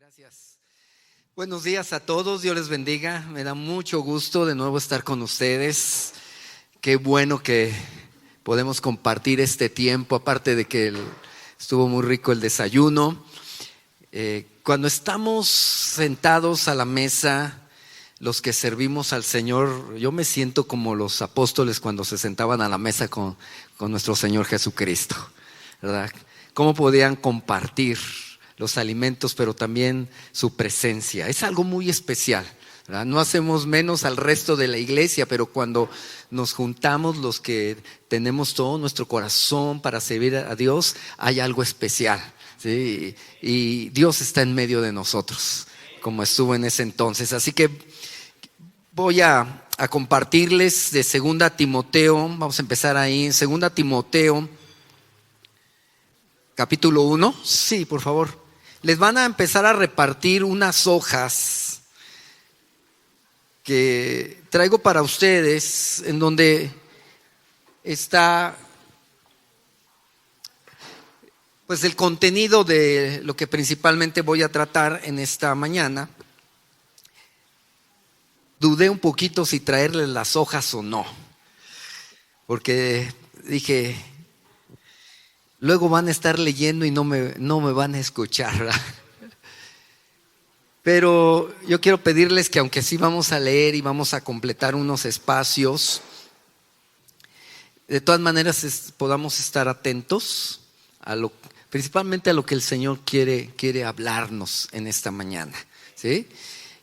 Gracias. Buenos días a todos, Dios les bendiga. Me da mucho gusto de nuevo estar con ustedes. Qué bueno que podemos compartir este tiempo, aparte de que estuvo muy rico el desayuno. Cuando estamos sentados a la mesa, los que servimos al Señor, yo me siento como los apóstoles cuando se sentaban a la mesa con nuestro Señor Jesucristo, ¿verdad? Cómo podían compartir los alimentos, pero también su presencia. Es algo muy especial, ¿verdad? No hacemos menos al resto de la iglesia, pero cuando nos juntamos los que tenemos todo nuestro corazón para servir a Dios, hay algo especial, ¿sí? Y Dios está en medio de nosotros, como estuvo en ese entonces. Así que voy a compartirles de 2 Timoteo, vamos a empezar ahí, en 2 Timoteo, capítulo 1. Sí, por favor. Les van a empezar a repartir unas hojas que traigo para ustedes, en donde está pues el contenido de lo que principalmente voy a tratar en esta mañana. Dudé un poquito si traerles las hojas o no, porque dije, luego van a estar leyendo y no me van a escuchar, ¿verdad? Pero yo quiero pedirles que aunque sí vamos a leer y vamos a completar unos espacios, de todas maneras podamos estar atentos principalmente a lo que el Señor quiere hablarnos en esta mañana, ¿sí?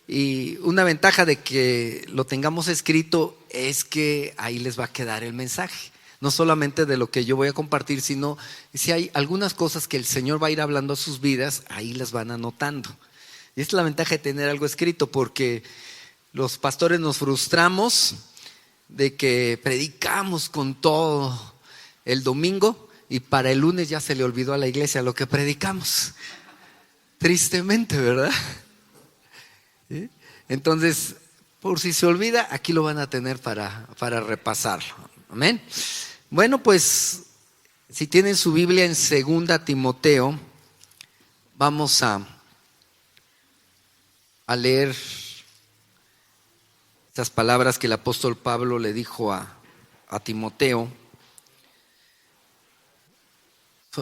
Y una ventaja de que lo tengamos escrito es que ahí les va a quedar el mensaje. No solamente de lo que yo voy a compartir, sino si hay algunas cosas que el Señor va a ir hablando a sus vidas, ahí las van anotando. Y esta es la ventaja de tener algo escrito, porque los pastores nos frustramos de que predicamos con todo el domingo y para el lunes ya se le olvidó a la iglesia lo que predicamos. Tristemente, ¿verdad? ¿Sí? Entonces, por si se olvida, aquí lo van a tener para repasarlo. Amén. Bueno, pues si tienen su Biblia en 2 Timoteo, vamos a leer estas palabras que el apóstol Pablo le dijo a Timoteo.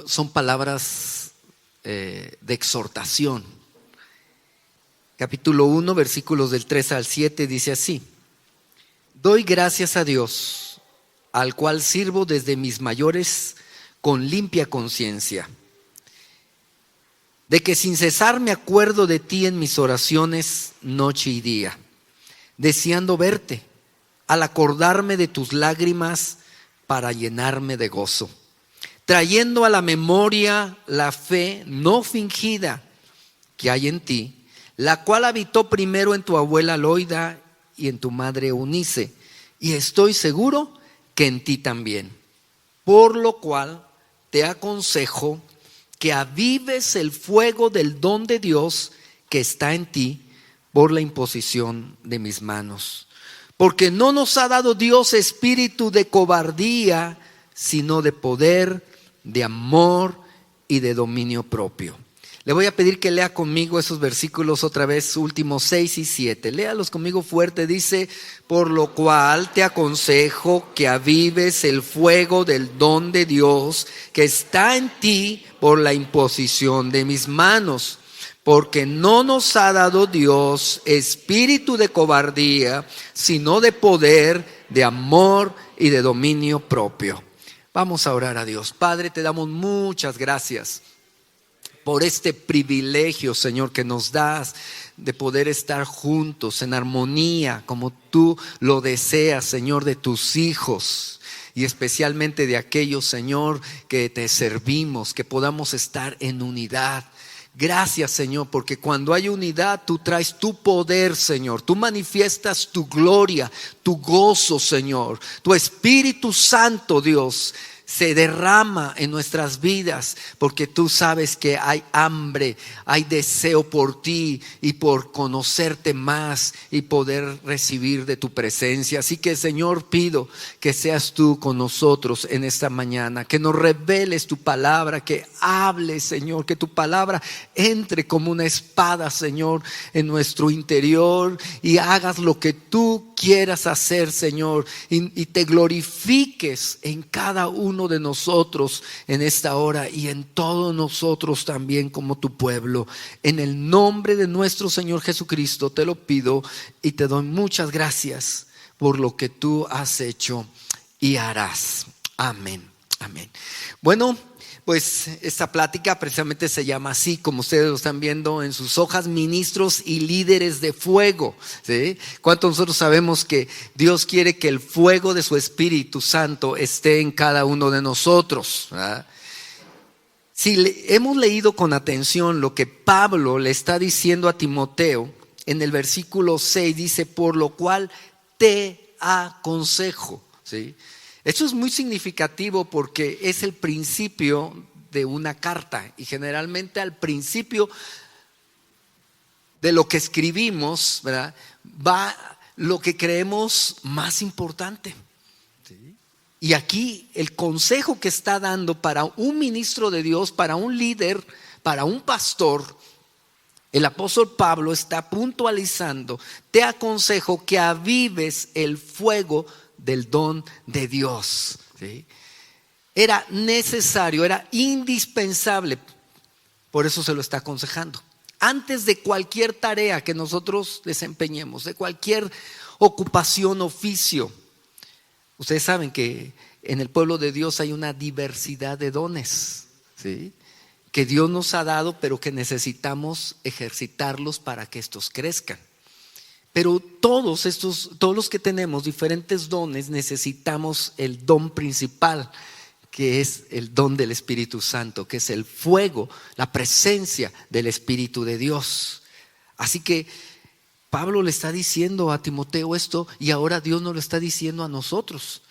Son palabras de exhortación. Capítulo 1, versículos del 3 al 7 dice así: Doy gracias a Dios, al cual sirvo desde mis mayores con limpia conciencia, de que sin cesar me acuerdo de ti en mis oraciones noche y día, deseando verte, al acordarme de tus lágrimas para llenarme de gozo, trayendo a la memoria la fe no fingida que hay en ti, la cual habitó primero en tu abuela Loida y en tu madre Eunice, y estoy seguro que en ti también. Por lo cual te aconsejo que avives el fuego del don de Dios que está en ti por la imposición de mis manos. Porque no nos ha dado Dios espíritu de cobardía, sino de poder, de amor y de dominio propio. Le voy a pedir que lea conmigo esos versículos otra vez, últimos 6 y 7. Léalos conmigo fuerte. Dice: por lo cual te aconsejo que avives el fuego del don de Dios que está en ti por la imposición de mis manos. Porque no nos ha dado Dios espíritu de cobardía, sino de poder, de amor y de dominio propio. Vamos a orar a Dios. Padre, te damos muchas gracias por este privilegio, Señor, que nos das de poder estar juntos en armonía, como tú lo deseas, Señor, de tus hijos y especialmente de aquellos, Señor, que te servimos, que podamos estar en unidad. Gracias, Señor, porque cuando hay unidad, tú traes tu poder, Señor. Tú manifiestas tu gloria, tu gozo, Señor. Tu Espíritu Santo, Dios, se derrama en nuestras vidas, porque tú sabes que hay hambre, hay deseo por ti y por conocerte más y poder recibir de tu presencia. Así que, Señor, pido que seas tú con nosotros en esta mañana, que nos reveles tu palabra, que hables, Señor, que tu palabra entre como una espada, Señor, en nuestro interior y hagas lo que tú quieras hacer, Señor, y te glorifiques en cada uno de nosotros en esta hora y en todos nosotros también como tu pueblo. En el nombre de nuestro Señor Jesucristo te lo pido y te doy muchas gracias por lo que tú has hecho y harás. Amén, amén. Bueno, pues esta plática precisamente se llama así, como ustedes lo están viendo en sus hojas: ministros y líderes de fuego, ¿sí? ¿Cuántos nosotros sabemos que Dios quiere que el fuego de su Espíritu Santo esté en cada uno de nosotros, ¿verdad? Si hemos leído con atención lo que Pablo le está diciendo a Timoteo, en el versículo 6 dice: por lo cual te aconsejo, ¿sí? Esto es muy significativo porque es el principio de una carta, y generalmente al principio de lo que escribimos, ¿verdad?, va lo que creemos más importante. ¿Sí? Y aquí el consejo que está dando para un ministro de Dios, para un líder, para un pastor, el apóstol Pablo está puntualizando: te aconsejo que avives el fuego del don de Dios. ¿Sí? Era necesario, era indispensable, por eso se lo está aconsejando. Antes de cualquier tarea que nosotros desempeñemos, de cualquier ocupación, oficio, ustedes saben que en el pueblo de Dios hay una diversidad de dones, ¿sí?, que Dios nos ha dado, pero que necesitamos ejercitarlos para que estos crezcan. Pero todos los que tenemos diferentes dones, necesitamos el don principal, que es el don del Espíritu Santo, que es el fuego, la presencia del Espíritu de Dios. Así que Pablo le está diciendo a Timoteo esto, y ahora Dios nos lo está diciendo a nosotros.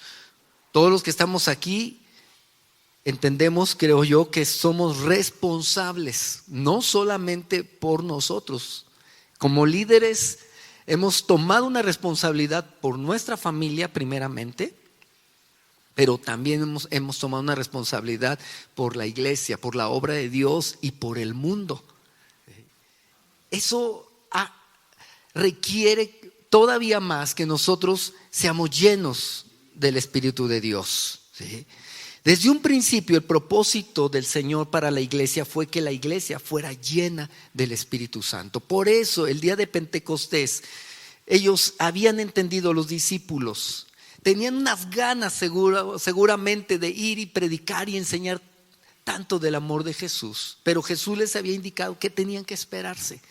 Todos los que estamos aquí entendemos, creo yo, que somos responsables, no solamente por nosotros. Como líderes hemos tomado una responsabilidad por nuestra familia primeramente, pero también hemos tomado una responsabilidad por la iglesia, por la obra de Dios y por el mundo. Eso requiere todavía más que nosotros seamos llenos del Espíritu de Dios, ¿sí? Desde un principio el propósito del Señor para la iglesia fue que la iglesia fuera llena del Espíritu Santo. Por eso el día de Pentecostés ellos habían entendido, los discípulos tenían unas ganas seguramente de ir y predicar y enseñar tanto del amor de Jesús, pero Jesús les había indicado que tenían que esperarse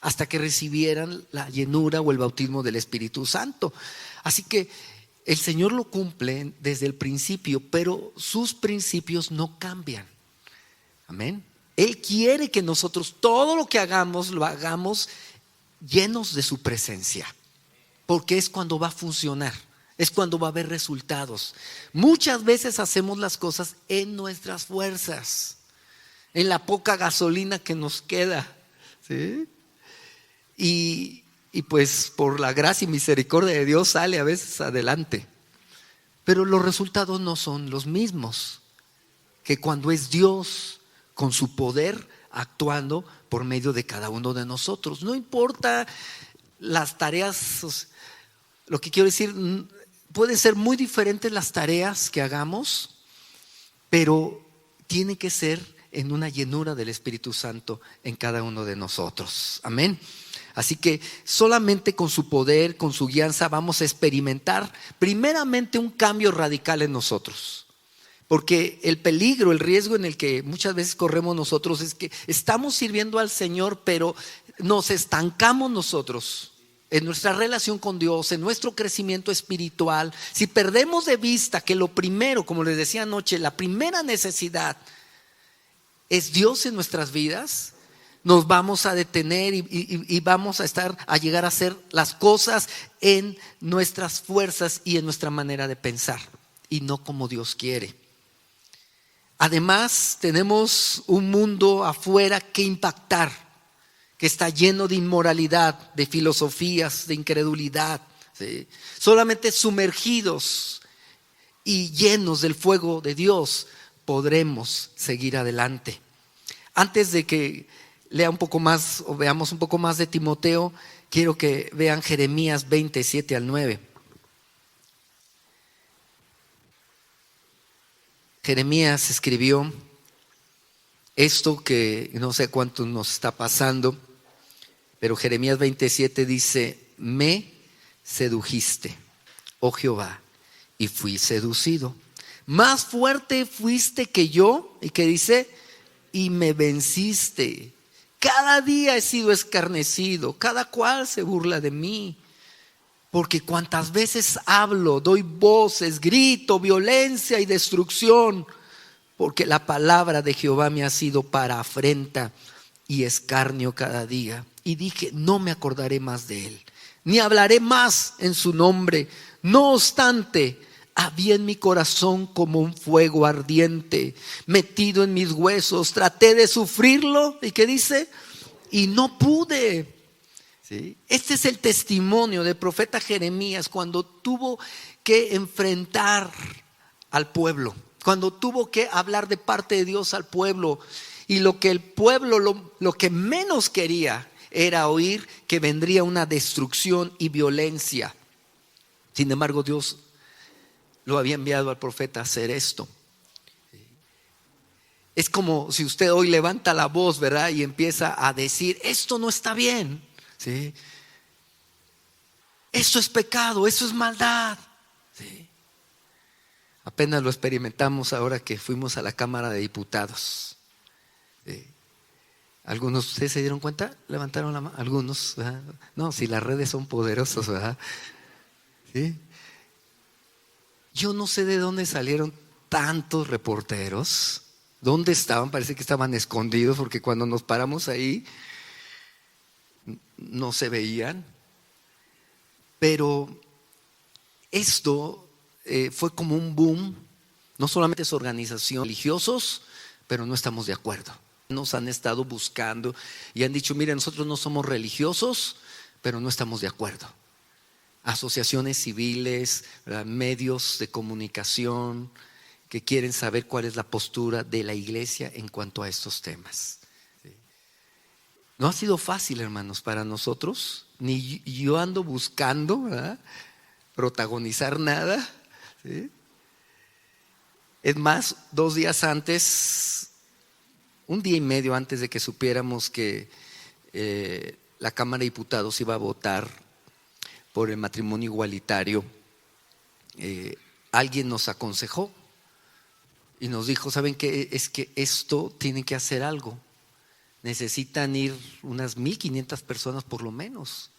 hasta que recibieran la llenura o el bautismo del Espíritu Santo. Así que el Señor lo cumple desde el principio, pero sus principios no cambian. Amén. Él quiere que nosotros todo lo que hagamos, lo hagamos llenos de su presencia, porque es cuando va a funcionar, es cuando va a haber resultados. Muchas veces hacemos las cosas en nuestras fuerzas, en la poca gasolina que nos queda, ¿sí? Y pues por la gracia y misericordia de Dios sale a veces adelante, pero los resultados no son los mismos que cuando es Dios con su poder actuando por medio de cada uno de nosotros. No importa las tareas, lo que quiero decir, pueden ser muy diferentes las tareas que hagamos, pero tiene que ser en una llenura del Espíritu Santo en cada uno de nosotros. Amén. Así que solamente con su poder, con su guianza, vamos a experimentar primeramente un cambio radical en nosotros. Porque el peligro, el riesgo en el que muchas veces corremos nosotros es que estamos sirviendo al Señor, pero nos estancamos nosotros en nuestra relación con Dios, en nuestro crecimiento espiritual. Si perdemos de vista que lo primero, como les decía anoche, la primera necesidad es Dios en nuestras vidas, nos vamos a detener y vamos a llegar a hacer las cosas en nuestras fuerzas y en nuestra manera de pensar, y no como Dios quiere. Además, tenemos un mundo afuera que impactar, que está lleno de inmoralidad, de filosofías, de incredulidad, ¿sí? Solamente sumergidos y llenos del fuego de Dios podremos seguir adelante. Antes de que lea un poco más o veamos un poco más de Timoteo, quiero que vean Jeremías 27 al 9. Jeremías escribió esto que no sé cuánto nos está pasando, pero Jeremías 27 dice: me sedujiste, oh Jehová, y fui seducido. Más fuerte fuiste que yo, y que dice, y me venciste. Cada día he sido escarnecido, cada cual se burla de mí. Porque cuantas veces hablo, doy voces, grito, violencia y destrucción, porque la palabra de Jehová me ha sido para afrenta y escarnio cada día. Y dije, no me acordaré más de él, ni hablaré más en su nombre. No obstante, había en mi corazón como un fuego ardiente, metido en mis huesos. Traté de sufrirlo, ¿y qué dice? Y no pude. ¿Sí? Este es el testimonio del profeta Jeremías cuando tuvo que enfrentar al pueblo, cuando tuvo que hablar de parte de Dios al pueblo, y lo que el pueblo lo que menos quería era oír que vendría una destrucción y violencia. Sin embargo, Dios lo había enviado al profeta a hacer esto. Es como si usted hoy levanta la voz, ¿verdad? Y empieza a decir, esto no está bien, ¿sí? Esto es pecado, eso es maldad, ¿sí? Apenas lo experimentamos ahora que fuimos a la Cámara de Diputados, ¿sí? Algunos de ustedes se dieron cuenta, levantaron la mano, algunos, ¿verdad? No, si las redes son poderosas, ¿verdad? ¿Sí? Yo no sé de dónde salieron tantos reporteros. ¿Dónde estaban? Parece que estaban escondidos, porque cuando nos paramos ahí no se veían. Pero esto fue como un boom. No solamente es organización religiosos, pero no estamos de acuerdo. Nos han estado buscando y han dicho, mire, nosotros no somos religiosos, pero no estamos de acuerdo. Asociaciones civiles, ¿verdad? Medios de comunicación que quieren saber cuál es la postura de la iglesia en cuanto a estos temas. ¿Sí? No ha sido fácil, hermanos, para nosotros, ni yo ando buscando, ¿verdad?, protagonizar nada, ¿sí? Es más, 2 días antes, un día y medio antes de que supiéramos que la Cámara de Diputados iba a votar por el matrimonio igualitario, alguien nos aconsejó y nos dijo, ¿saben qué? Es que esto tienen que hacer algo. Necesitan ir unas 1,500 personas por lo menos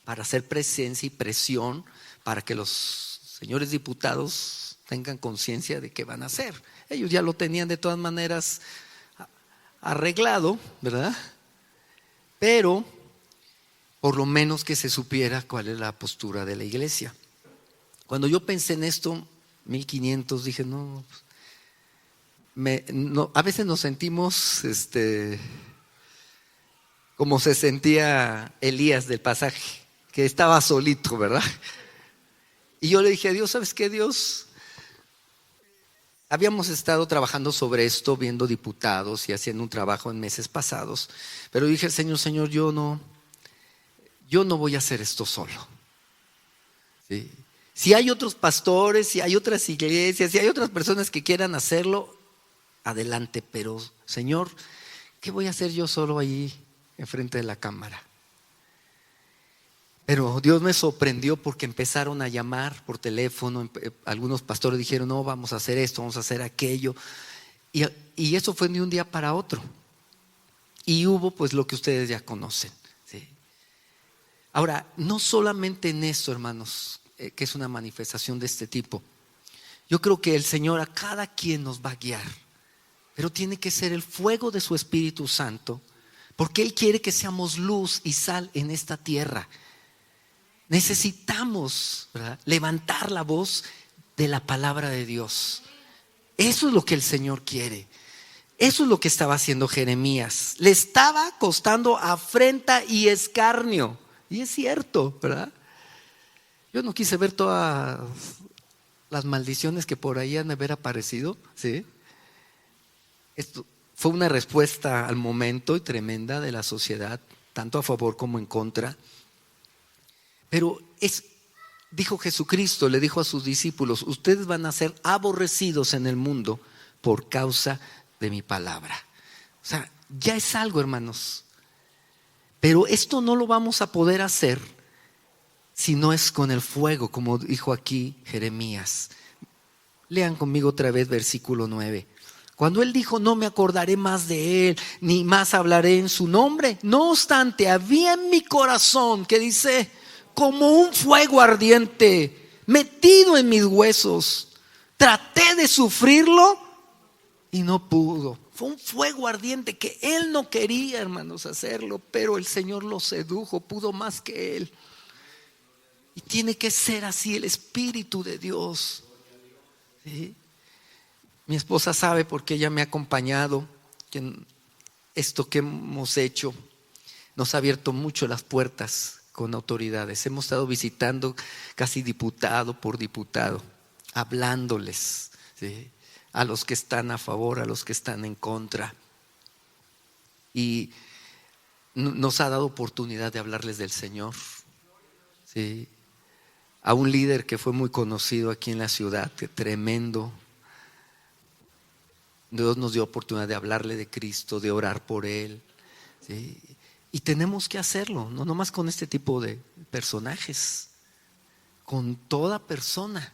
para hacer presencia y presión para que los señores diputados tengan conciencia de qué van a hacer. Ellos ya lo tenían de todas maneras arreglado, ¿verdad? Pero por lo menos que se supiera cuál es la postura de la iglesia. Cuando yo pensé en esto, 1,500, dije, no, a veces nos sentimos como se sentía Elías del pasaje, que estaba solito, ¿verdad? Y yo le dije a Dios, ¿sabes qué, Dios? Habíamos estado trabajando sobre esto, viendo diputados y haciendo un trabajo en meses pasados, pero dije, Señor, yo no voy a hacer esto solo. ¿Sí? Si hay otros pastores, si hay otras iglesias, si hay otras personas que quieran hacerlo, adelante, pero Señor, ¿qué voy a hacer yo solo ahí enfrente de la cámara? Pero Dios me sorprendió porque empezaron a llamar por teléfono. Algunos pastores dijeron, no, vamos a hacer esto, vamos a hacer aquello. Y eso fue de un día para otro. Y hubo pues lo que ustedes ya conocen, ¿sí? Ahora, no solamente en esto, hermanos, que es una manifestación de este tipo. Yo creo que el Señor a cada quien nos va a guiar, pero tiene que ser el fuego de su Espíritu Santo, porque Él quiere que seamos luz y sal en esta tierra. Necesitamos, ¿verdad?, levantar la voz de la palabra de Dios. Eso es lo que el Señor quiere. Eso es lo que estaba haciendo Jeremías. Le estaba costando afrenta y escarnio. Y es cierto, ¿verdad? Yo no quise ver todas las maldiciones que por ahí han de haber aparecido, ¿sí? Esto fue una respuesta al momento y tremenda de la sociedad, tanto a favor como en contra. Pero dijo Jesucristo, le dijo a sus discípulos: ustedes van a ser aborrecidos en el mundo por causa de mi palabra. O sea, ya es algo, hermanos. Pero esto no lo vamos a poder hacer si no es con el fuego, como dijo aquí Jeremías. Lean conmigo otra vez versículo 9. Cuando él dijo: no me acordaré más de él, ni más hablaré en su nombre. No obstante, había en mi corazón, que dice, como un fuego ardiente, metido en mis huesos. Traté de sufrirlo y no pudo. Fue un fuego ardiente que él no quería, hermanos, hacerlo, pero el Señor lo sedujo, pudo más que él. Y tiene que ser así el Espíritu de Dios, ¿sí? Mi esposa sabe, porque ella me ha acompañado, que esto que hemos hecho nos ha abierto mucho las puertas con autoridades. Hemos estado visitando casi diputado por diputado, hablándoles, ¿sí?, a los que están a favor, a los que están en contra. Y nos ha dado oportunidad de hablarles del Señor, ¿sí? A un líder que fue muy conocido aquí en la ciudad, que tremendo. Dios nos dio oportunidad de hablarle de Cristo, de orar por Él, ¿sí? Y tenemos que hacerlo, no nomás con este tipo de personajes, con toda persona.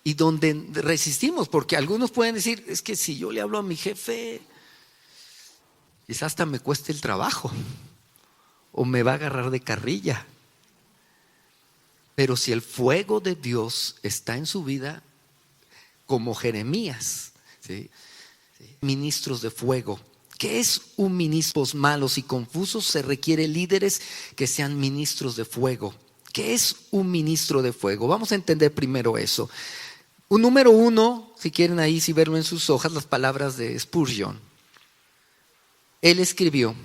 Y donde resistimos, porque algunos pueden decir: es que si yo le hablo a mi jefe, quizás hasta me cueste el trabajo, o me va a agarrar de carrilla. Pero si el fuego de Dios está en su vida, como Jeremías, ¿sí?, ministros de fuego. ¿Qué es un ministro? Malos y confusos, se requiere líderes que sean ministros de fuego. ¿Qué es un ministro de fuego? Vamos a entender primero eso. Un número 1, si quieren ahí, si verlo en sus hojas, las palabras de Spurgeon. Él escribió: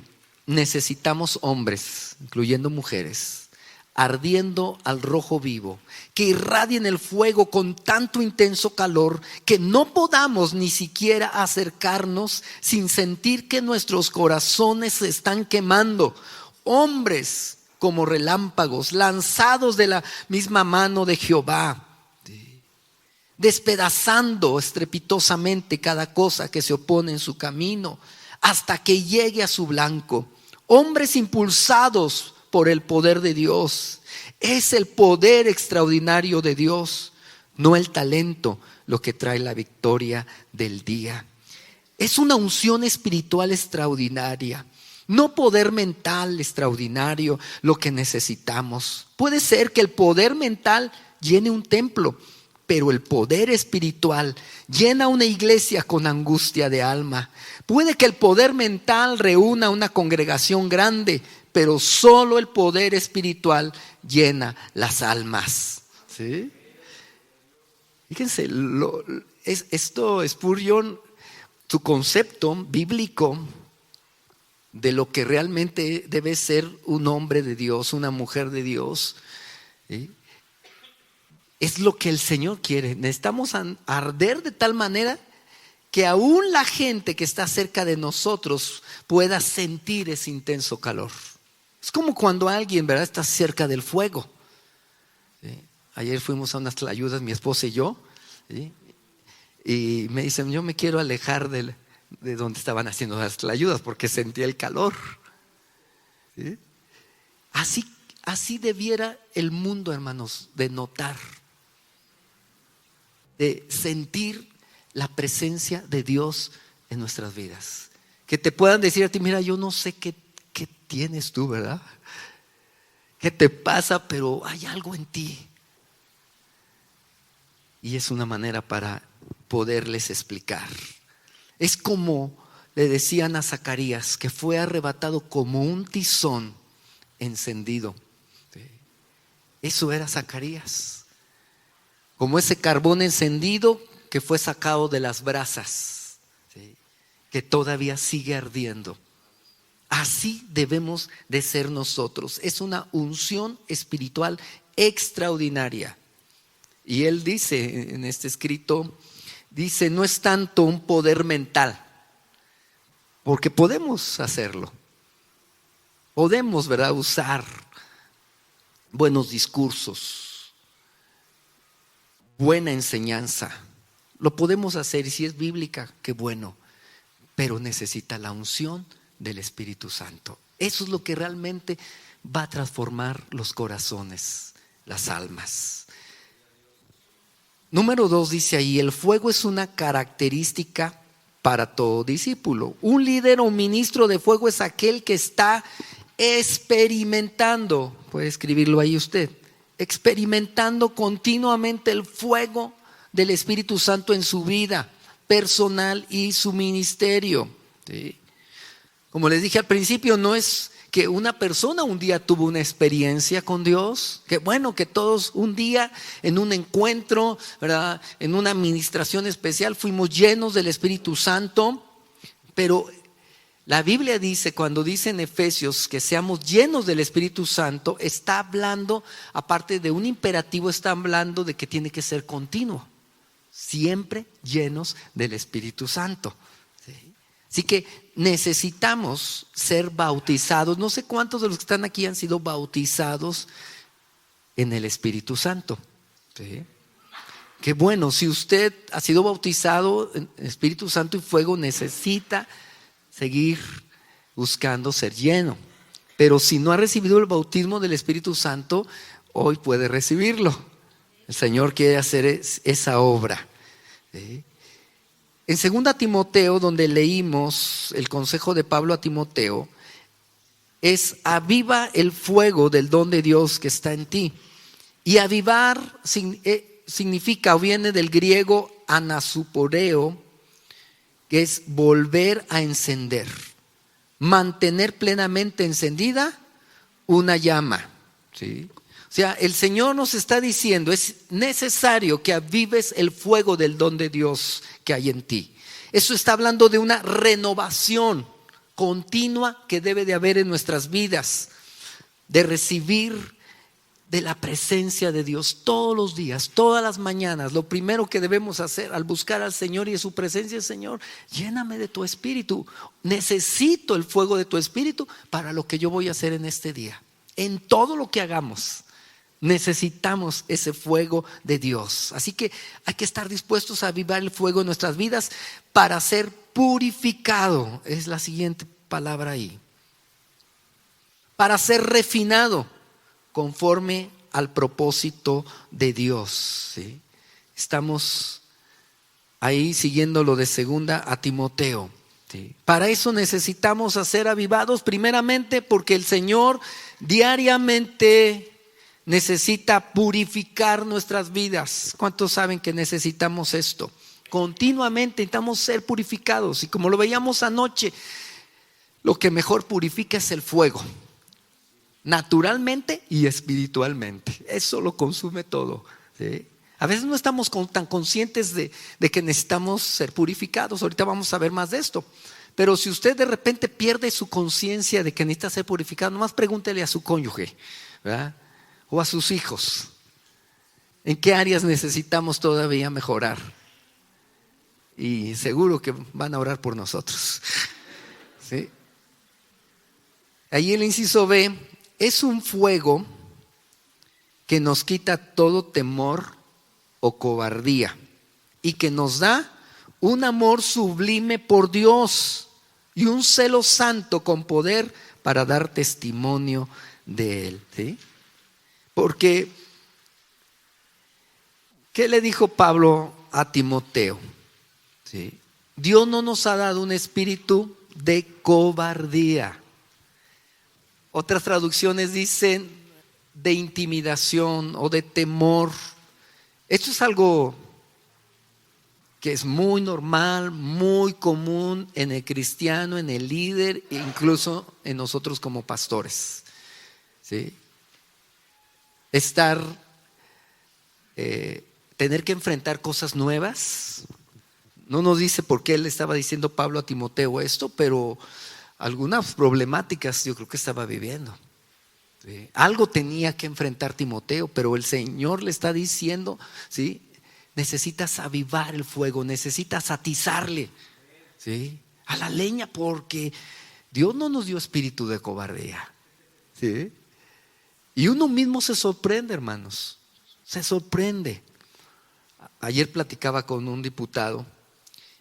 necesitamos hombres, incluyendo mujeres, ardiendo al rojo vivo, que irradien el fuego con tanto intenso calor que no podamos ni siquiera acercarnos sin sentir que nuestros corazones se están quemando. Hombres como relámpagos, lanzados de la misma mano de Jehová, despedazando estrepitosamente cada cosa que se opone en su camino, hasta que llegue a su blanco. Hombres impulsados por el poder de Dios. Es el poder extraordinario de Dios, no el talento, lo que trae la victoria del día. Es una unción espiritual extraordinaria, no poder mental extraordinario lo que necesitamos. Puede ser que el poder mental llene un templo, pero el poder espiritual llena una iglesia con angustia de alma. Puede que el poder mental reúna una congregación grande, pero solo el poder espiritual llena las almas, ¿sí? Fíjense, esto Spurgeon, su concepto bíblico de lo que realmente debe ser un hombre de Dios, una mujer de Dios, ¿sí?, es lo que el Señor quiere. Necesitamos arder de tal manera que aún la gente que está cerca de nosotros pueda sentir ese intenso calor. Es como cuando alguien, ¿verdad?, está cerca del fuego, ¿sí? Ayer fuimos a unas tlayudas, mi esposa y yo, ¿sí?, y me dicen: yo me quiero alejar de donde estaban haciendo las tlayudas porque sentía el calor, ¿sí? Así debiera el mundo, hermanos, de notar, de sentir la presencia de Dios en nuestras vidas. Que te puedan decir a ti: mira, yo no sé qué tienes tú, ¿verdad? ¿Qué te pasa? Pero hay algo en ti. Y es una manera para poderles explicar. Es como le decían a Zacarías, que fue arrebatado como un tizón encendido. Eso era Zacarías. Como ese carbón encendido que fue sacado de las brasas, ¿sí?, que todavía sigue ardiendo. Así debemos de ser nosotros. Es una unción espiritual extraordinaria. Y él dice en este escrito, dice, no es tanto un poder mental, porque podemos hacerlo. Podemos, ¿verdad?, usar buenos discursos, buena enseñanza. Lo podemos hacer, y si es bíblica, qué bueno. Pero necesita la unción del Espíritu Santo. Eso es lo que realmente va a transformar los corazones, las almas. Número 2 dice ahí, el fuego es una característica para todo discípulo. Un líder o ministro de fuego es aquel que está experimentando, puede escribirlo ahí usted, experimentando continuamente el fuego del Espíritu Santo en su vida personal y su ministerio. ¿Sí? Como les dije al principio, no es que una persona un día tuvo una experiencia con Dios, que bueno, que todos un día en un encuentro, ¿verdad?, en una administración especial fuimos llenos del Espíritu Santo, pero la Biblia dice, cuando dice en Efesios que seamos llenos del Espíritu Santo, está hablando, aparte de un imperativo, está hablando de que tiene que ser continuo, siempre llenos del Espíritu Santo. ¿Sí? Así que necesitamos ser bautizados. No sé cuántos de los que están aquí han sido bautizados en el Espíritu Santo. ¿Sí? Qué bueno, si usted ha sido bautizado en Espíritu Santo y fuego, necesita seguir buscando ser lleno. Pero si no ha recibido el bautismo del Espíritu Santo, hoy puede recibirlo. El Señor quiere hacer esa obra. ¿Sí? En 2 Timoteo, donde leímos el consejo de Pablo a Timoteo, es aviva el fuego del don de Dios que está en ti. Y avivar significa, o viene del griego anasuporeo, que es volver a encender, mantener plenamente encendida una llama. ¿Sí? O sea, el Señor nos está diciendo, es necesario que avives el fuego del don de Dios que hay en ti. Eso está hablando de una renovación continua que debe de haber en nuestras vidas, de recibir de la presencia de Dios todos los días, todas las mañanas. Lo primero que debemos hacer al buscar al Señor y de su presencia es: Señor, lléname de tu espíritu. Necesito el fuego de tu espíritu para lo que yo voy a hacer en este día. En todo lo que hagamos necesitamos ese fuego de Dios. Así que hay que estar dispuestos a avivar el fuego en nuestras vidas para ser purificado. Es la siguiente palabra ahí. Para ser refinado conforme al propósito de Dios. ¿Sí? Estamos ahí siguiendo lo de 2 a Timoteo. ¿Sí? Para eso necesitamos ser avivados, primeramente porque el Señor diariamente necesita purificar nuestras vidas. ¿Cuántos saben que necesitamos esto? Continuamente necesitamos ser purificados. Y como lo veíamos anoche, lo que mejor purifica es el fuego, naturalmente y espiritualmente. Eso lo consume todo. ¿Sí? A veces no estamos tan conscientes de que necesitamos ser purificados. Ahorita vamos a ver más de esto. Pero si usted de repente pierde su conciencia de que necesita ser purificado, nomás pregúntele a su cónyuge, ¿verdad?, o a sus hijos. ¿En qué áreas necesitamos todavía mejorar? Y seguro que van a orar por nosotros. ¿Sí? Ahí el inciso B es un fuego que nos quita todo temor o cobardía y que nos da un amor sublime por Dios y un celo santo con poder para dar testimonio de Él. ¿Sí? Porque, ¿qué le dijo Pablo a Timoteo? ¿Sí? Dios no nos ha dado un espíritu de cobardía. Otras traducciones dicen de intimidación o de temor. Esto es algo que es muy normal, muy común en el cristiano, en el líder e incluso en nosotros como pastores. ¿Sí? Estar tener que enfrentar cosas nuevas. No nos dice por qué le estaba diciendo Pablo a Timoteo esto, pero algunas problemáticas yo creo que estaba viviendo. ¿Sí? Algo tenía que enfrentar Timoteo, pero el Señor le está diciendo, ¿sí? Necesitas avivar el fuego, necesitas atizarle, ¿sí? A la leña, porque Dios no nos dio espíritu de cobardía, ¿sí? Y uno mismo se sorprende, hermanos, se sorprende. Ayer platicaba con un diputado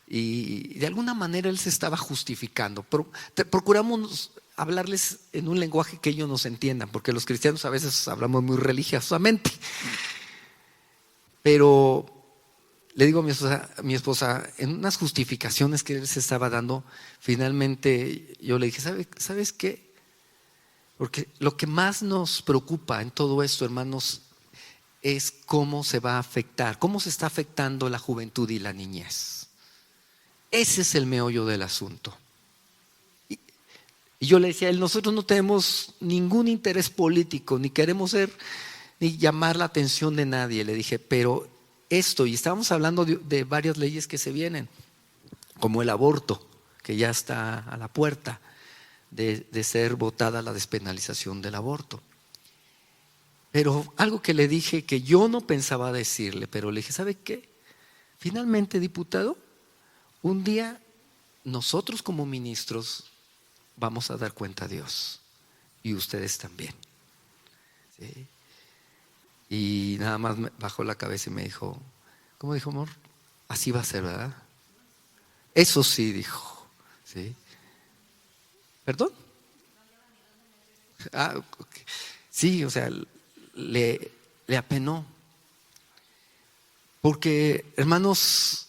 y de alguna manera él se estaba justificando. Procuramos hablarles en un lenguaje que ellos nos entiendan, porque los cristianos a veces hablamos muy religiosamente. Pero le digo a mi esposa, en unas justificaciones que él se estaba dando, finalmente yo le dije, ¿sabes qué? Porque lo que más nos preocupa en todo esto, hermanos, es cómo se va a afectar, cómo se está afectando la juventud y la niñez. Ese es el meollo del asunto. Y yo le decía a él, nosotros no tenemos ningún interés político, ni queremos ser, ni llamar la atención de nadie. Le dije, pero esto, y estábamos hablando de varias leyes que se vienen, como el aborto, que ya está a la puerta de ser votada la despenalización del aborto. Pero algo que le dije que yo no pensaba decirle, pero le dije, ¿sabe qué? Finalmente, diputado, un día nosotros como ministros vamos a dar cuenta a Dios y ustedes también. ¿Sí? Y nada más me bajó la cabeza y me dijo, ¿cómo dijo, amor? Así va a ser, ¿verdad? Eso sí, dijo. ¿Sí? ¿Perdón? Okay. Sí, o sea, le apenó. Porque, hermanos,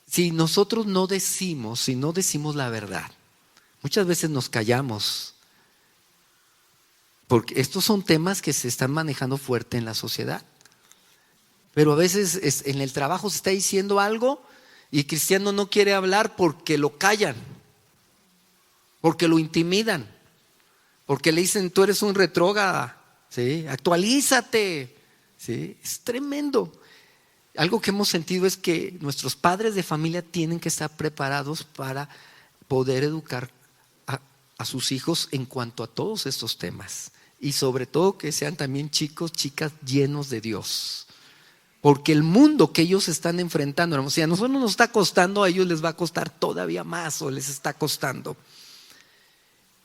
si nosotros no decimos, si no decimos la verdad, muchas veces nos callamos. Porque estos son temas que se están manejando fuerte en la sociedad. Pero a veces en el trabajo se está diciendo algo y el cristiano no quiere hablar porque lo callan, porque lo intimidan, porque le dicen, tú eres un retrógrada, ¿sí? Actualízate, ¿sí? Es tremendo. Algo que hemos sentido es que nuestros padres de familia tienen que estar preparados para poder educar a sus hijos en cuanto a todos estos temas. Y sobre todo que sean también chicos, chicas llenos de Dios. Porque el mundo que ellos están enfrentando, hermanos, si a nosotros nos está costando, a ellos les va a costar todavía más o les está costando.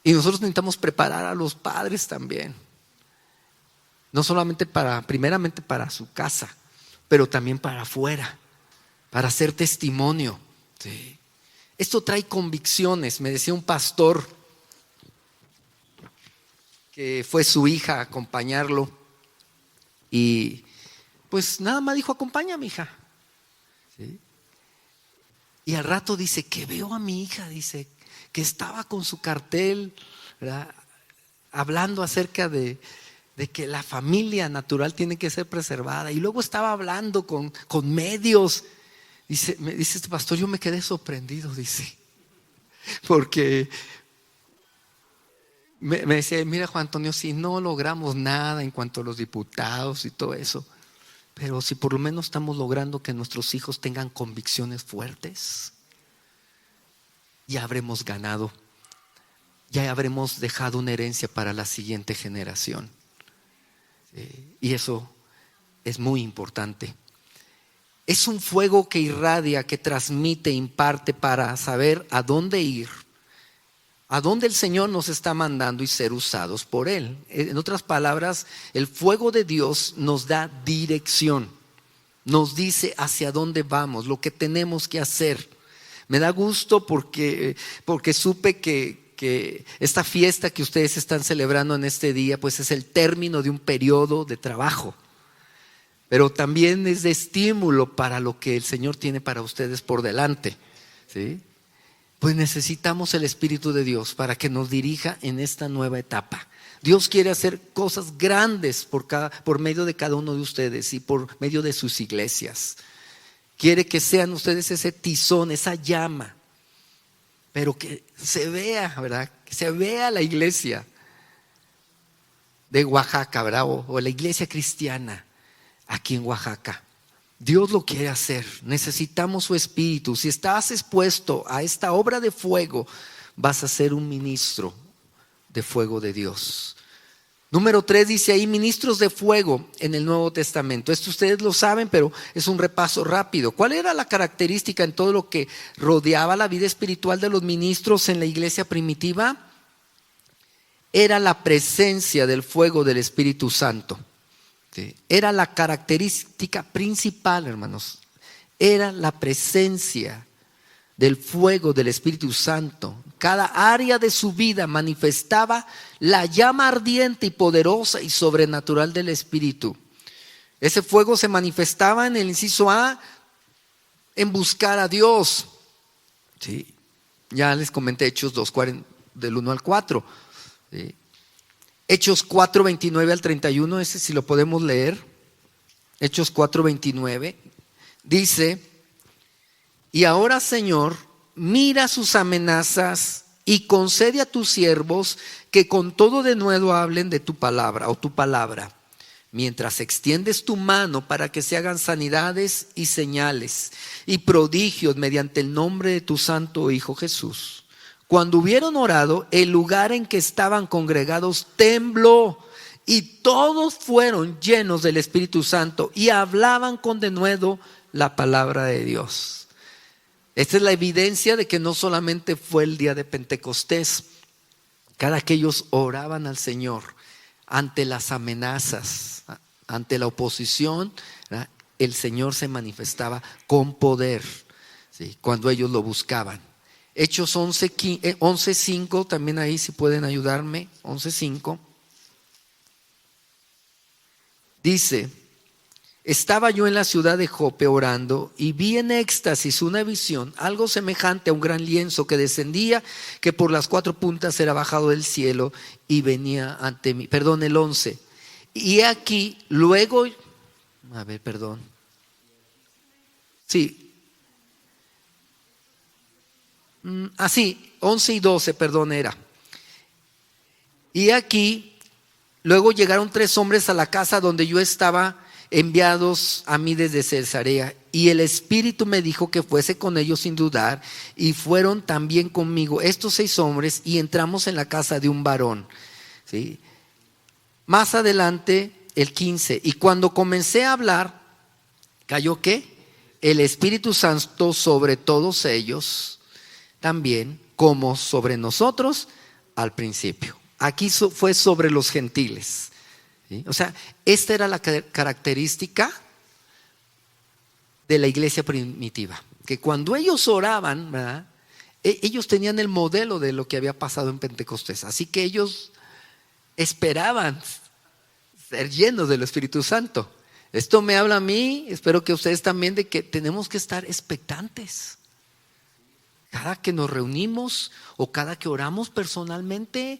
Y nosotros necesitamos preparar a los padres también. No solamente primeramente para su casa, pero también para afuera, para hacer testimonio. Sí. Esto trae convicciones. Me decía un pastor que fue su hija a acompañarlo y pues nada más dijo, acompáñame, hija. ¿Sí? Y al rato dice, que veo a mi hija, dice, que estaba con su cartel, ¿verdad? Hablando acerca de que la familia natural tiene que ser preservada. Y luego estaba hablando con medios. Me dice este pastor, yo me quedé sorprendido, dice. Porque me decía, mira Juan Antonio, si no logramos nada en cuanto a los diputados y todo eso, pero si por lo menos estamos logrando que nuestros hijos tengan convicciones fuertes, ya habremos ganado, ya habremos dejado una herencia para la siguiente generación. Y eso es muy importante. Es un fuego que irradia, que transmite, imparte para saber a dónde ir, a dónde el Señor nos está mandando y ser usados por Él. En otras palabras, el fuego de Dios nos da dirección, nos dice hacia dónde vamos, lo que tenemos que hacer. Me da gusto porque supe que esta fiesta que ustedes están celebrando en este día, pues es el término de un periodo de trabajo. Pero también es de estímulo para lo que el Señor tiene para ustedes por delante, ¿sí? Pues necesitamos el Espíritu de Dios para que nos dirija en esta nueva etapa. Dios quiere hacer cosas grandes por medio de cada uno de ustedes y por medio de sus iglesias. Quiere que sean ustedes ese tizón, esa llama, pero que se vea, ¿verdad? Que se vea la iglesia de Oaxaca, ¿verdad? O la iglesia cristiana aquí en Oaxaca. Dios lo quiere hacer. Necesitamos su espíritu. Si estás expuesto a esta obra de fuego, vas a ser un ministro de fuego de Dios. Número 3 dice ahí, ministros de fuego en el Nuevo Testamento. Esto ustedes lo saben, pero es un repaso rápido. ¿Cuál era la característica en todo lo que rodeaba la vida espiritual de los ministros en la iglesia primitiva? Era la presencia del fuego del Espíritu Santo. ¿Sí? Era la característica principal, hermanos. Era la presencia del fuego del Espíritu Santo. Cada área de su vida manifestaba la llama ardiente y poderosa y sobrenatural del Espíritu. Ese fuego se manifestaba en el inciso A, en buscar a Dios. Sí. Ya les comenté Hechos 2, del 1 al 4. ¿Sí? Hechos 4, 29 al 31, ese sí lo podemos leer. Hechos 4, 29. Dice: y ahora, Señor, mira sus amenazas y concede a tus siervos que con todo denuedo hablen de tu palabra o tu palabra, mientras extiendes tu mano para que se hagan sanidades y señales y prodigios mediante el nombre de tu santo Hijo Jesús. Cuando hubieron orado, el lugar en que estaban congregados tembló y todos fueron llenos del Espíritu Santo y hablaban con denuedo la palabra de Dios. Esta es la evidencia de que no solamente fue el día de Pentecostés. Cada que ellos oraban al Señor ante las amenazas, ante la oposición, ¿verdad?, el Señor se manifestaba con poder, ¿sí?, cuando ellos lo buscaban. Hechos 11:5, también ahí si pueden ayudarme, 11:5. Dice: estaba yo en la ciudad de Jope orando y vi en éxtasis una visión, algo semejante a un gran lienzo que descendía, que por las 4 puntas era bajado del cielo y venía ante mí. Perdón, el 11. Y aquí, luego, Sí. Así, 11 y 12, perdón, era. Y aquí, luego llegaron 3 hombres a la casa donde yo estaba, enviados a mí desde Cesarea, y el Espíritu me dijo que fuese con ellos sin dudar, y fueron también conmigo estos 6 hombres, y entramos en la casa de un varón. ¿Sí? Más adelante, el 15, y cuando comencé a hablar, ¿cayó qué? El Espíritu Santo sobre todos ellos, también como sobre nosotros al principio. Aquí fue sobre los gentiles. ¿Sí? O sea, esta era la característica de la iglesia primitiva, que cuando ellos oraban, ¿verdad?, ellos tenían el modelo de lo que había pasado en Pentecostés, así que ellos esperaban ser llenos del Espíritu Santo. Esto me habla a mí, espero que ustedes también, de que tenemos que estar expectantes cada que nos reunimos o cada que oramos personalmente.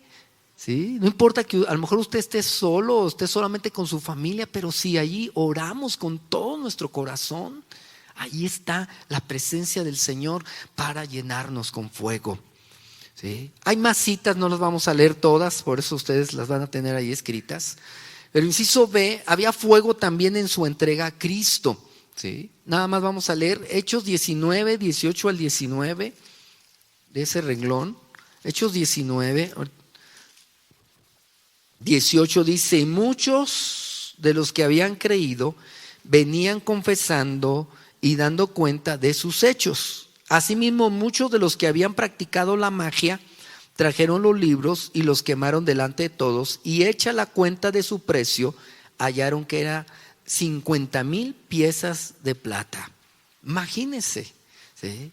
¿Sí? No importa que a lo mejor usted esté solo o esté solamente con su familia, pero si allí oramos con todo nuestro corazón, ahí está la presencia del Señor para llenarnos con fuego. ¿Sí? Hay más citas, no las vamos a leer todas, por eso ustedes las van a tener ahí escritas. Pero inciso B, había fuego también en su entrega a Cristo. ¿Sí? Nada más vamos a leer Hechos 19, 18 al 19 de ese renglón. Hechos 19, 18 dice: y muchos de los que habían creído venían confesando y dando cuenta de sus hechos. Asimismo, muchos de los que habían practicado la magia trajeron los libros y los quemaron delante de todos, y hecha la cuenta de su precio, hallaron que era 50,000 piezas de plata. Imagínense, ¿sí?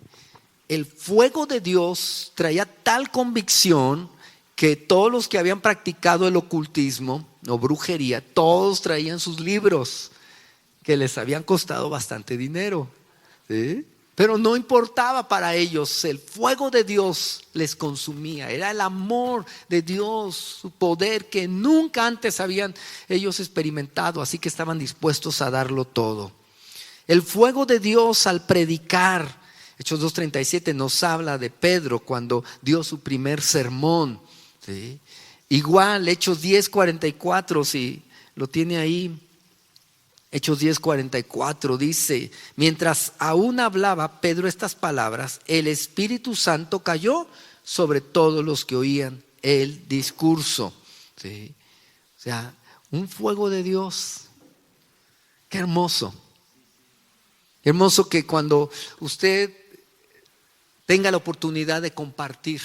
El fuego de Dios traía tal convicción que todos los que habían practicado el ocultismo o brujería, todos traían sus libros que les habían costado bastante dinero, ¿sí? Pero no importaba para ellos, el fuego de Dios les consumía, era el amor de Dios, su poder que nunca antes habían ellos experimentado, así que estaban dispuestos a darlo todo. El fuego de Dios al predicar, Hechos 2:37 nos habla de Pedro cuando dio su primer sermón. ¿Sí? Igual, Hechos 10:44, si lo tiene ahí, Hechos 10:44 dice: mientras aún hablaba Pedro estas palabras, el Espíritu Santo cayó sobre todos los que oían el discurso. ¿Sí? O sea, un fuego de Dios. Qué hermoso. Qué hermoso que cuando usted tenga la oportunidad de compartir,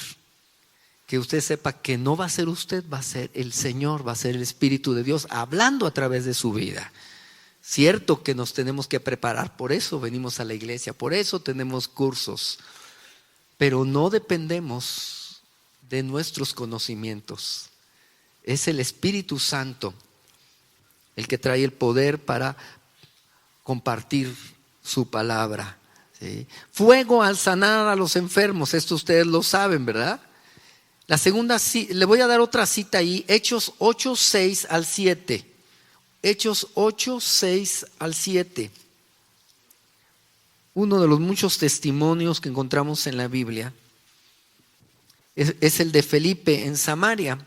que usted sepa que no va a ser usted, va a ser el Señor, va a ser el Espíritu de Dios hablando a través de su vida. Cierto que nos tenemos que preparar, por eso venimos a la iglesia, por eso tenemos cursos, pero no dependemos de nuestros conocimientos. Es el Espíritu Santo el que trae el poder para compartir su palabra. ¿Sí? Fuego al sanar a los enfermos, esto ustedes lo saben, ¿verdad? La segunda, le voy a dar otra cita ahí, Hechos 8:6-7. Hechos 8:6-7. Uno de los muchos testimonios que encontramos en la Biblia es el de Felipe en Samaria.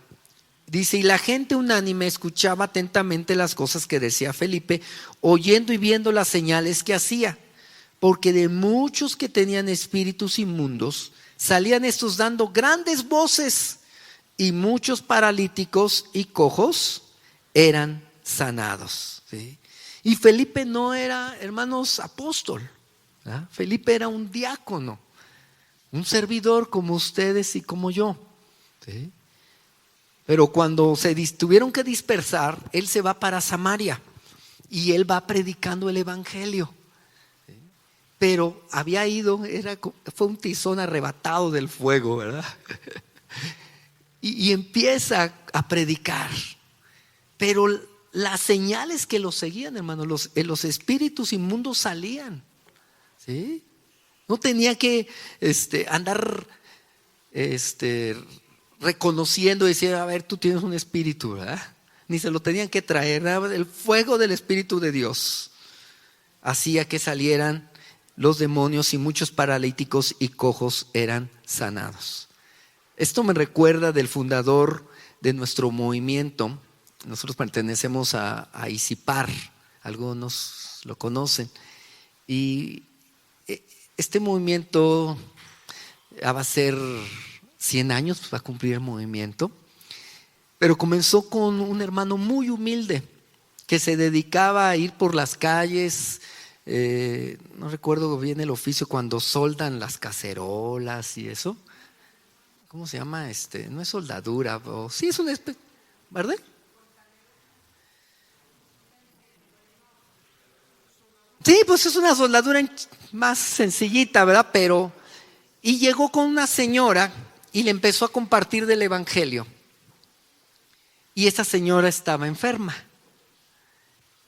Dice: y la gente unánime escuchaba atentamente las cosas que decía Felipe, oyendo y viendo las señales que hacía, porque de muchos que tenían espíritus inmundos salían estos dando grandes voces, y muchos paralíticos y cojos eran sanados. ¿Sí? Y Felipe no era, hermanos, apóstol, ¿verdad? Felipe era un diácono, un servidor como ustedes y como yo. ¿Sí? Pero cuando se tuvieron que dispersar, él se va para Samaria y él va predicando el evangelio. ¿Sí? Pero había ido, fue un tizón arrebatado del fuego, ¿verdad? Y empieza a predicar. Pero las señales que lo seguían, hermano, los espíritus inmundos salían. ¿Sí? No tenía que andar reconociendo y decir: a ver, tú tienes un espíritu, ¿verdad? Ni se lo tenían que traer, ¿verdad? El fuego del Espíritu de Dios hacía que salieran los demonios y muchos paralíticos y cojos eran sanados. Esto me recuerda del fundador de nuestro movimiento. Nosotros pertenecemos a ICIPAR, algunos lo conocen, y este movimiento va a ser 100 años, va a cumplir el movimiento, pero comenzó con un hermano muy humilde que se dedicaba a ir por las calles, no recuerdo bien el oficio, cuando soldan las cacerolas y eso. ¿Cómo se llama? No es soldadura, sí es una especie, ¿verdad? Sí, pues es una soldadura más sencillita, ¿verdad? Y llegó con una señora y le empezó a compartir del evangelio. Y esa señora estaba enferma.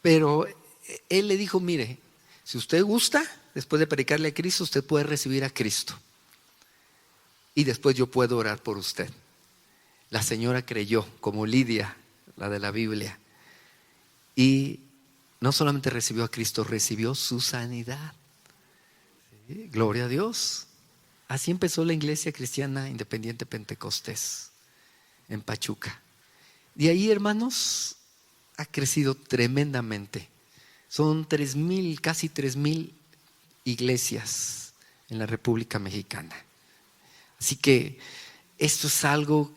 Pero él le dijo: mire, si usted gusta, después de predicarle a Cristo, usted puede recibir a Cristo. Y después yo puedo orar por usted. La señora creyó, como Lidia, la de la Biblia. Y no solamente recibió a Cristo, recibió su sanidad. ¿Sí? Gloria a Dios. Así empezó la Iglesia Cristiana Independiente Pentecostés en Pachuca. De ahí, hermanos, ha crecido tremendamente. Son 3,000, casi 3,000 iglesias en la República Mexicana. Así que esto es algo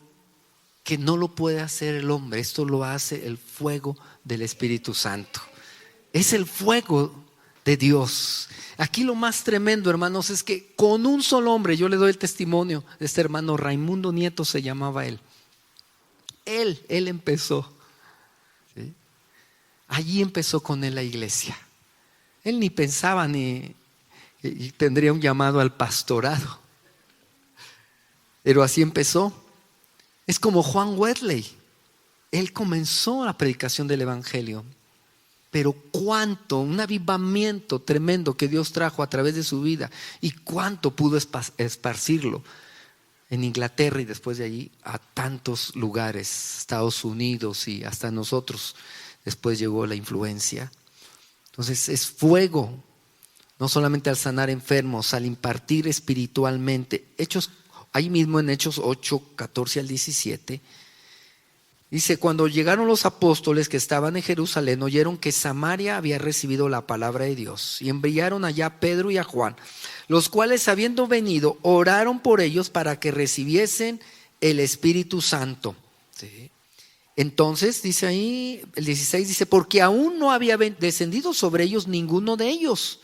que no lo puede hacer el hombre, esto lo hace el fuego del Espíritu Santo. Es el fuego de Dios. Aquí lo más tremendo, hermanos, es que con un solo hombre, yo le doy el testimonio de este hermano Raimundo Nieto, se llamaba él. Él empezó. ¿Sí? Allí empezó con él la iglesia. Él ni pensaba y tendría un llamado al pastorado. Pero así empezó. Es como Juan Wesley. Él comenzó la predicación del evangelio. Pero un avivamiento tremendo que Dios trajo a través de su vida, y cuánto pudo esparcirlo en Inglaterra y después de allí a tantos lugares, Estados Unidos y hasta nosotros. Después llegó la influencia. Entonces es fuego, no solamente al sanar enfermos, al impartir espiritualmente. Ahí mismo en Hechos 8, 14 al 17, Dice, cuando llegaron los apóstoles que estaban en Jerusalén, oyeron que Samaria había recibido la palabra de Dios y enviaron allá a Pedro y a Juan, los cuales habiendo venido, oraron por ellos para que recibiesen el Espíritu Santo. ¿Sí? Entonces, dice ahí, el 16 dice, porque aún no había descendido sobre ellos ninguno de ellos,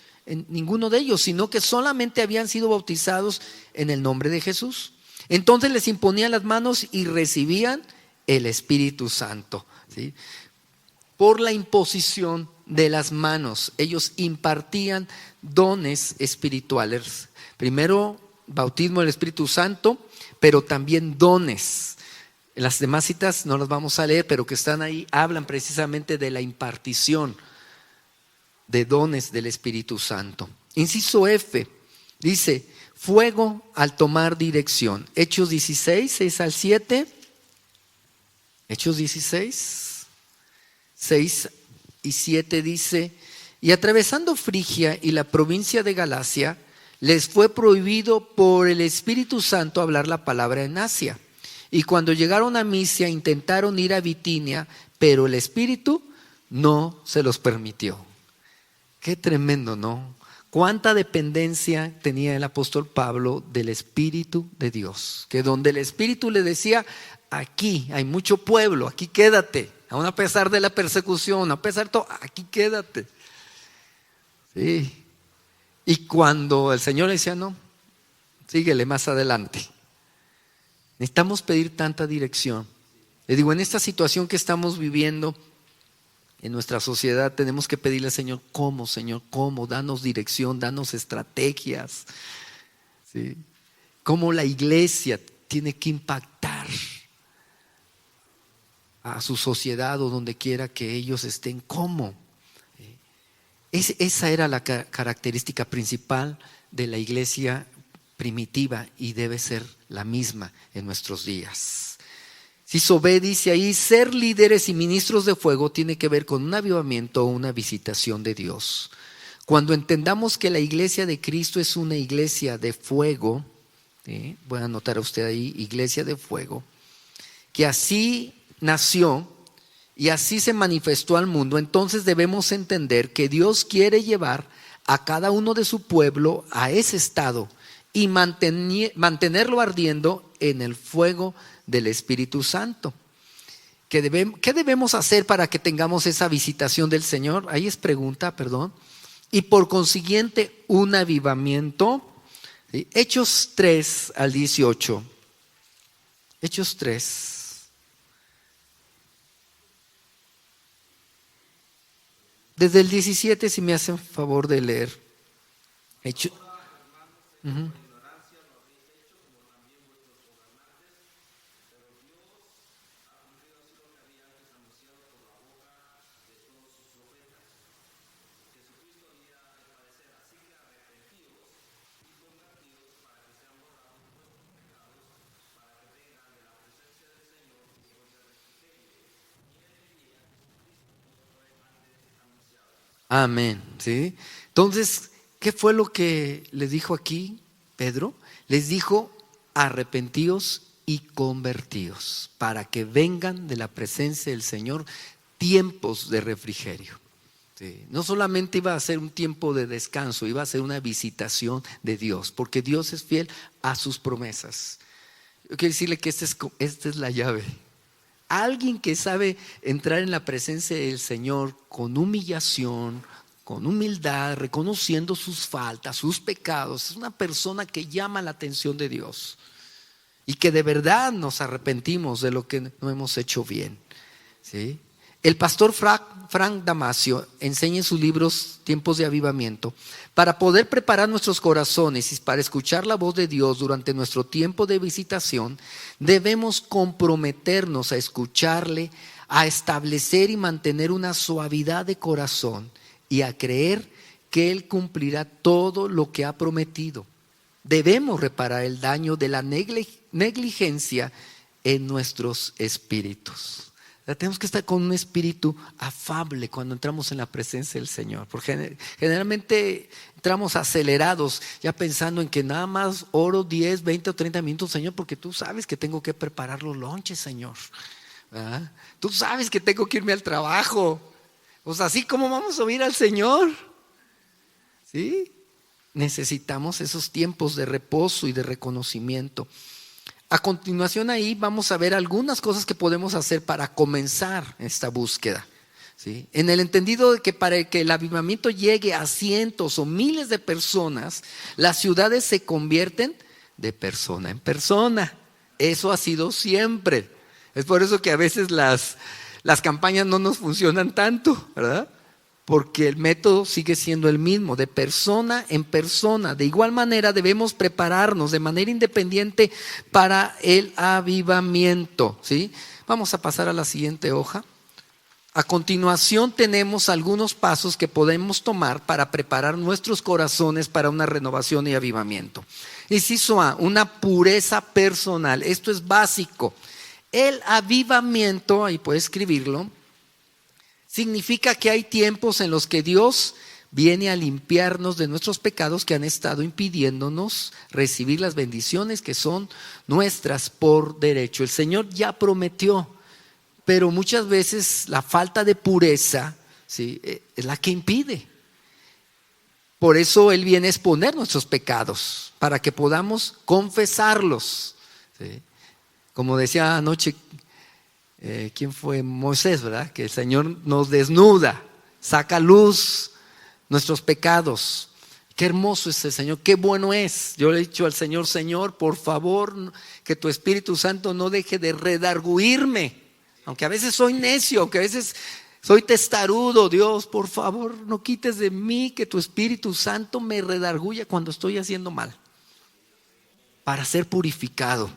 sino que solamente habían sido bautizados en el nombre de Jesús. Entonces les imponían las manos y recibían el Espíritu Santo. ¿Sí? Por la imposición de las manos, ellos impartían dones espirituales. Primero, bautismo del Espíritu Santo, pero también dones. Las demás citas no las vamos a leer, pero que están ahí, hablan precisamente de la impartición de dones del Espíritu Santo. Inciso F, dice, fuego al tomar dirección. Hechos 16, 6 al 7. Hechos 16, 6 y 7 dice, y atravesando Frigia y la provincia de Galacia, les fue prohibido por el Espíritu Santo hablar la palabra en Asia. Y cuando llegaron a Misia intentaron ir a Bitinia, pero el Espíritu no se los permitió. Qué tremendo, ¿no? Cuánta dependencia tenía el apóstol Pablo del Espíritu de Dios. Que donde el Espíritu le decía, aquí hay mucho pueblo, aquí quédate. Aún a pesar de la persecución, a pesar de todo, aquí quédate. Sí. Y cuando el Señor le decía, no, síguele más adelante. Necesitamos pedir tanta dirección. Le digo, en esta situación que estamos viviendo en nuestra sociedad, tenemos que pedirle al Señor, ¿cómo, Señor? ¿Cómo? Danos dirección, danos estrategias. ¿Sí? Cómo la iglesia tiene que impactar a su sociedad o donde quiera que ellos estén. ¿Cómo? Esa era la característica principal de la iglesia primitiva y debe ser la misma en nuestros días. Inciso B dice ahí, ser líderes y ministros de fuego tiene que ver con un avivamiento o una visitación de Dios. Cuando entendamos que la iglesia de Cristo es una iglesia de fuego, ¿sí? Voy a anotar a usted ahí, iglesia de fuego, que así nació y así se manifestó al mundo, entonces debemos entender que Dios quiere llevar a cada uno de su pueblo a ese estado y mantenerlo ardiendo en el fuego del Espíritu Santo. ¿Qué debemos hacer para que tengamos esa visitación del Señor? Ahí es pregunta, perdón. Y por consiguiente, un avivamiento. ¿Sí? Hechos 3 al 18. Hechos 3. Desde el 17, si me hacen favor de leer. Hechos. Uh-huh. Amén. ¿Sí? Entonces, ¿qué fue lo que les dijo aquí Pedro? Les dijo, arrepentíos y convertíos, para que vengan de la presencia del Señor tiempos de refrigerio. Sí. No solamente iba a ser un tiempo de descanso, iba a ser una visitación de Dios, porque Dios es fiel a sus promesas. Yo quiero decirle que esta es la llave. Alguien que sabe entrar en la presencia del Señor con humillación, con humildad, reconociendo sus faltas, sus pecados, es una persona que llama la atención de Dios y que de verdad nos arrepentimos de lo que no hemos hecho bien. ¿Sí? El pastor Frank Damasio enseña en sus libros Tiempos de Avivamiento, para poder preparar nuestros corazones y para escuchar la voz de Dios durante nuestro tiempo de visitación, debemos comprometernos a escucharle, a establecer y mantener una suavidad de corazón y a creer que Él cumplirá todo lo que ha prometido. Debemos reparar el daño de la negligencia en nuestros espíritus. Tenemos que estar con un espíritu afable cuando entramos en la presencia del Señor. Porque generalmente entramos acelerados, ya pensando en que nada más oro 10, 20 o 30 minutos, Señor, porque tú sabes que tengo que preparar los lonches, Señor. ¿verdad? Tú sabes que tengo que irme al trabajo. Pues así como vamos a oír al Señor. ¿Sí? Necesitamos esos tiempos de reposo y de reconocimiento. A continuación ahí vamos a ver algunas cosas que podemos hacer para comenzar esta búsqueda. ¿Sí? En el entendido de que para que el avivamiento llegue a cientos o miles de personas, las ciudades se convierten de persona en persona. Eso ha sido siempre. Es por eso que a veces las campañas no nos funcionan tanto, ¿verdad? Porque el método sigue siendo el mismo, de persona en persona. De igual manera debemos prepararnos de manera independiente para el avivamiento, ¿sí? Vamos a pasar a la siguiente hoja. A continuación tenemos algunos pasos que podemos tomar para preparar nuestros corazones para una renovación y avivamiento. Inciso A, una pureza personal. Esto es básico. El avivamiento, ahí puede escribirlo, significa que hay tiempos en los que Dios viene a limpiarnos de nuestros pecados que han estado impidiéndonos recibir las bendiciones que son nuestras por derecho. El Señor ya prometió, pero muchas veces la falta de pureza, ¿sí?, es la que impide. Por eso Él viene a exponer nuestros pecados, para que podamos confesarlos, ¿sí? Como decía anoche, ¿quién fue? Moisés, ¿verdad? Que el Señor nos desnuda, saca a luz nuestros pecados. Qué hermoso es el Señor, qué bueno es. Yo le he dicho al Señor, Señor, por favor, que tu Espíritu Santo no deje de redarguirme. Aunque a veces soy necio, aunque a veces soy testarudo, Dios, por favor, no quites de mí que tu Espíritu Santo me redarguya cuando estoy haciendo mal, para ser purificado.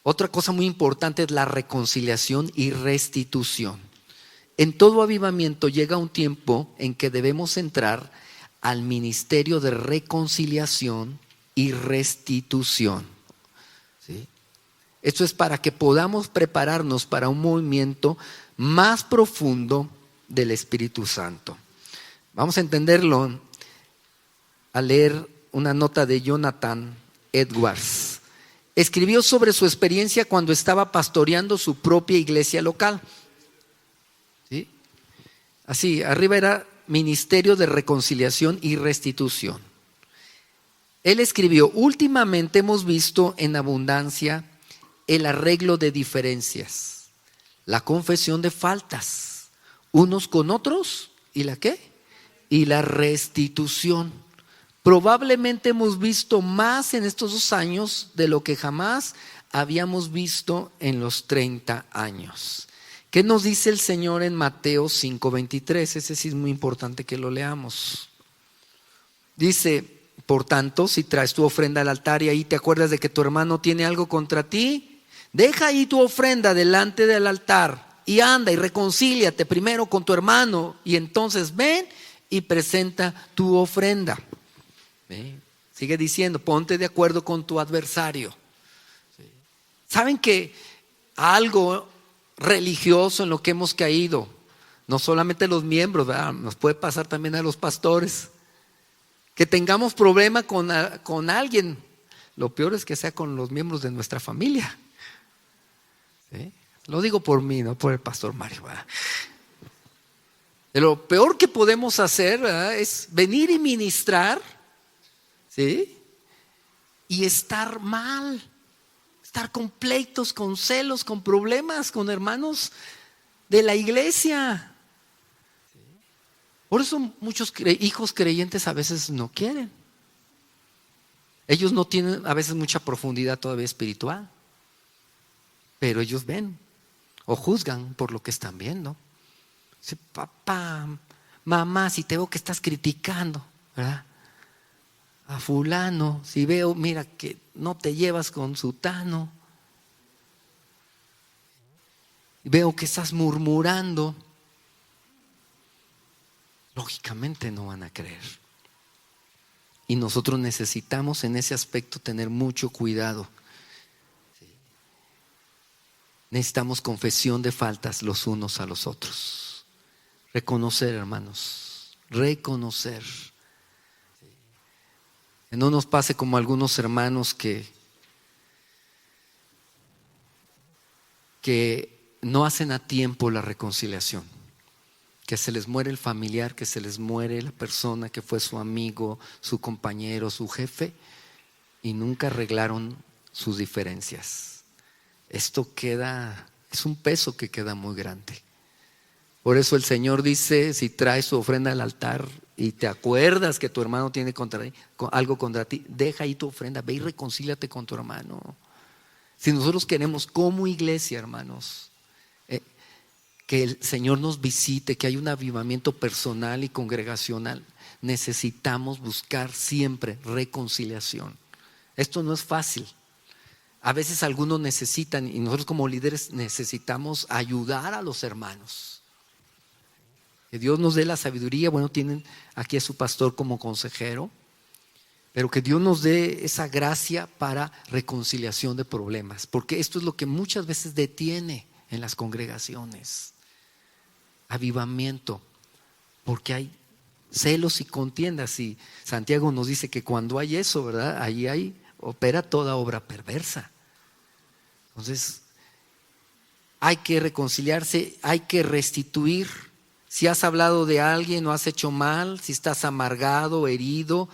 Otra cosa muy importante es la reconciliación y restitución. En todo avivamiento llega un tiempo en que debemos entrar al ministerio de reconciliación y restitución, ¿sí? Esto es para que podamos prepararnos para un movimiento más profundo del Espíritu Santo. Vamos a entenderlo al leer una nota de Jonathan Edwards. Escribió sobre su experiencia cuando estaba pastoreando su propia iglesia local. ¿Sí? Así, arriba era Ministerio de Reconciliación y Restitución. Él escribió: últimamente hemos visto en abundancia el arreglo de diferencias, la confesión de faltas, unos con otros, ¿y la qué? Y la restitución. Probablemente hemos visto más en estos 2 años de lo que jamás habíamos visto en los 30 años. ¿Qué nos dice el Señor en Mateo 5:23? Ese sí es muy importante que lo leamos. Dice: por tanto, si traes tu ofrenda al altar y ahí te acuerdas de que tu hermano tiene algo contra ti, deja ahí tu ofrenda delante del altar y anda y reconcíliate primero con tu hermano y entonces ven y presenta tu ofrenda. Sigue diciendo: ponte de acuerdo con tu adversario. ¿Saben que algo religioso en lo que hemos caído, no solamente los miembros, ¿verdad?, nos puede pasar también a los pastores, que tengamos problema con alguien? Lo peor es que sea con los miembros de nuestra familia, ¿sí? Lo digo por mí, no por el pastor Mario, ¿verdad? Lo peor que podemos hacer, ¿verdad?, es venir y ministrar, ¿sí?, y estar mal, estar con pleitos, con celos, con problemas, con hermanos de la iglesia. Por eso muchos hijos creyentes a veces no quieren. Ellos no tienen a veces mucha profundidad todavía espiritual, pero ellos ven o juzgan por lo que están viendo. Dice: papá, mamá, si te veo que estás criticando, ¿verdad?, a fulano, si veo, mira que no te llevas con sutano, veo que estás murmurando, lógicamente no van a creer. Y nosotros necesitamos en ese aspecto tener mucho cuidado. Necesitamos confesión de faltas los unos a los otros. Reconocer, hermanos, reconocer. Que no nos pase como algunos hermanos que no hacen a tiempo la reconciliación. Que se les muere el familiar, que se les muere la persona que fue su amigo, su compañero, su jefe, y nunca arreglaron sus diferencias. Esto es un peso que queda muy grande. Por eso el Señor dice, si traes tu ofrenda al altar y te acuerdas que tu hermano tiene algo contra ti, deja ahí tu ofrenda, ve y reconcíliate con tu hermano. Si nosotros queremos como iglesia, hermanos, que el Señor nos visite, que haya un avivamiento personal y congregacional, necesitamos buscar siempre reconciliación. Esto no es fácil. A veces algunos necesitan, y nosotros como líderes necesitamos ayudar a los hermanos. Que Dios nos dé la sabiduría. Bueno, tienen aquí a su pastor como consejero, pero que Dios nos dé esa gracia para reconciliación de problemas, porque esto es lo que muchas veces detiene en las congregaciones. Avivamiento, porque hay celos y contiendas, y Santiago nos dice que cuando hay eso, ¿verdad? Ahí opera toda obra perversa. Entonces, hay que reconciliarse, hay que restituir. Si has hablado de alguien o has hecho mal, si estás amargado, herido,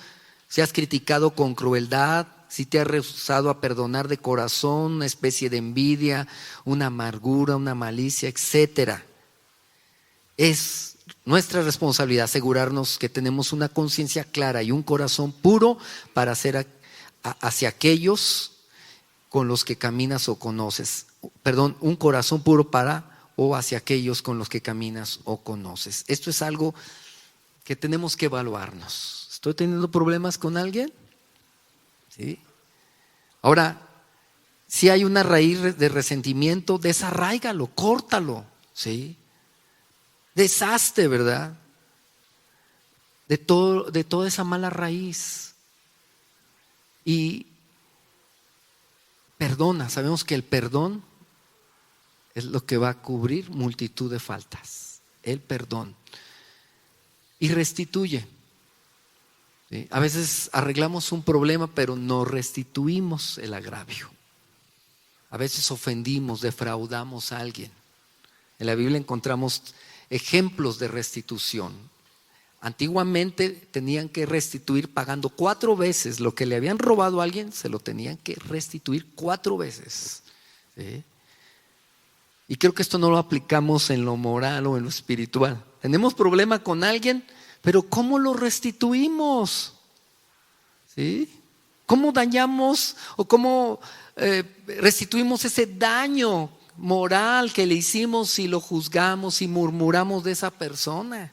si has criticado con crueldad, si te has rehusado a perdonar de corazón, una especie de envidia, una amargura, una malicia, etcétera. Es nuestra responsabilidad asegurarnos que tenemos una conciencia clara y un corazón puro para hacer hacia aquellos con los que caminas o conoces. Perdón, un corazón puro o hacia aquellos con los que caminas o conoces. Esto es algo que tenemos que evaluarnos. ¿Estoy teniendo problemas con alguien? ¿Sí? Ahora, si hay una raíz de resentimiento, desarráigalo, córtalo, ¿sí? Deshazte, ¿verdad? De toda esa mala raíz. Y perdona. Sabemos que el perdón es lo que va a cubrir multitud de faltas. El perdón. Y restituye. ¿Sí? A veces arreglamos un problema, pero no restituimos el agravio. A veces ofendimos, defraudamos a alguien. En la Biblia encontramos ejemplos de restitución. Antiguamente tenían que restituir pagando 4 veces lo que le habían robado a alguien, se lo tenían que restituir 4 veces. ¿Sí? Y creo que esto no lo aplicamos en lo moral o en lo espiritual. Tenemos problema con alguien, pero ¿cómo lo restituimos? ¿Sí? ¿Cómo dañamos o cómo restituimos ese daño moral que le hicimos si lo juzgamos y murmuramos de esa persona?